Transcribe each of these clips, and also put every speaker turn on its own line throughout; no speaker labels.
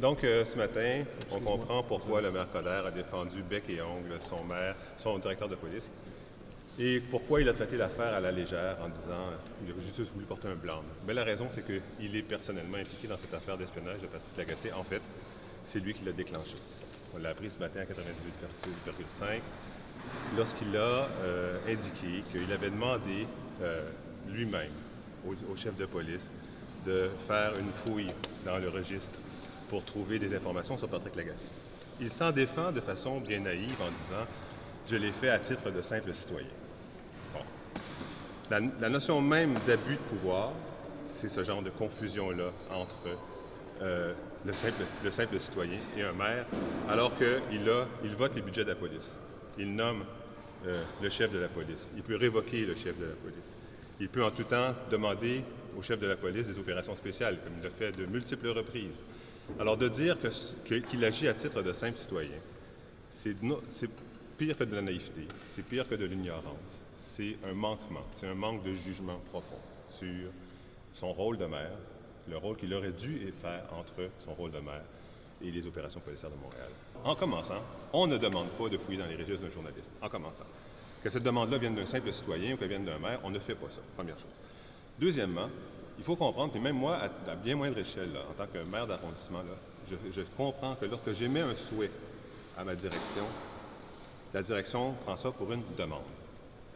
Donc, ce matin, on comprend pourquoi le maire Coderre a défendu bec et ongle son directeur de police, et pourquoi il a traité l'affaire à la légère en disant qu'il a juste voulu porter un blâme. Mais la raison, c'est qu'il est personnellement impliqué dans cette affaire d'espionnage de Patrick Lagacé. En fait, c'est lui qui l'a déclenché. On l'a appris ce matin à 98,5 lorsqu'il a indiqué qu'il avait demandé lui-même au chef de police de faire une fouille dans le registre pour trouver des informations sur Patrick Lagacé. Il s'en défend de façon bien naïve en disant « je l'ai fait à titre de simple citoyen ». Bon. La notion même d'abus de pouvoir, c'est ce genre de confusion-là entre le simple citoyen et un maire, alors qu'il vote les budgets de la police. Il nomme le chef de la police. Il peut révoquer le chef de la police. Il peut en tout temps demander au chef de la police des opérations spéciales, comme il l'a fait de multiples reprises. Alors de dire qu'il agit à titre de simple citoyen, c'est pire que de la naïveté, c'est pire que de l'ignorance, c'est un manquement, c'est un manque de jugement profond sur son rôle de maire, le rôle qu'il aurait dû faire entre son rôle de maire et les opérations policières de Montréal. En commençant, on ne demande pas de fouiller dans les registres d'un journaliste. En commençant. Que cette demande-là vienne d'un simple citoyen ou qu'elle vienne d'un maire, on ne fait pas ça, première chose. Deuxièmement, il faut comprendre, puis même moi, à bien moindre échelle, là, en tant que maire d'arrondissement, je comprends que lorsque j'émets un souhait à ma direction, la direction prend ça pour une demande.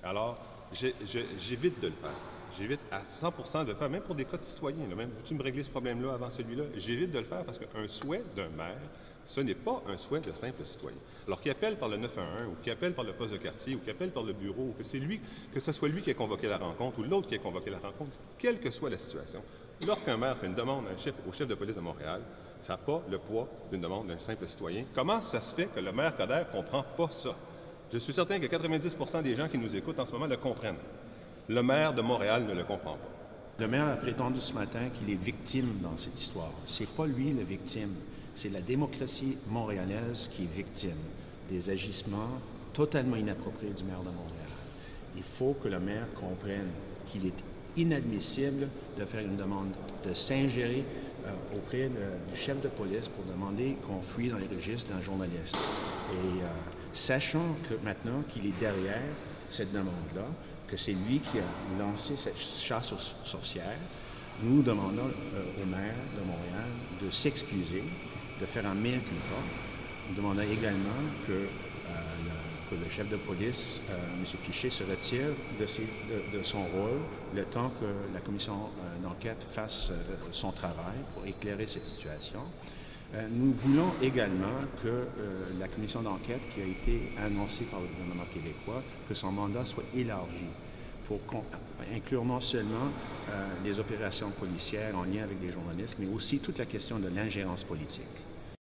Alors, j'évite de le faire. J'évite à 100% de le faire, même pour des cas de citoyens. Là, même, peux-tu me régler ce problème-là avant celui-là? J'évite de le faire parce qu'un souhait d'un maire, ce n'est pas un souhait de simple citoyen. Alors qu'il appelle par le 911 ou qu'il appelle par le poste de quartier ou qu'il appelle par le bureau, ou que ce soit lui qui ait convoqué la rencontre ou l'autre qui ait convoqué la rencontre, quelle que soit la situation, lorsqu'un maire fait une demande au chef de police de Montréal, ça n'a pas le poids d'une demande d'un simple citoyen. Comment ça se fait que le maire Coderre ne comprend pas ça? Je suis certain que 90% des gens qui nous écoutent en ce moment le comprennent. Le maire de Montréal ne le comprend pas.
Le maire a prétendu ce matin qu'il est victime dans cette histoire. C'est pas lui le victime, c'est la démocratie montréalaise qui est victime des agissements totalement inappropriés du maire de Montréal. Il faut que le maire comprenne qu'il est inadmissible de faire une demande de s'ingérer auprès du chef de police pour demander qu'on fouille dans les registres d'un journaliste. Et sachant que maintenant qu'il est derrière cette demande-là, que c'est lui qui a lancé cette chasse aux sorcières, nous demandons au maire de Montréal de s'excuser, de faire un mea culpa. Nous demandons également que le chef de police, M. Piché, se retire de son rôle le temps que la commission d'enquête fasse son travail pour éclairer cette situation. Nous voulons également que la commission d'enquête qui a été annoncée par le gouvernement québécois, que son mandat soit élargi pour inclure non seulement les opérations policières en lien avec des journalistes, mais aussi toute la question de l'ingérence politique.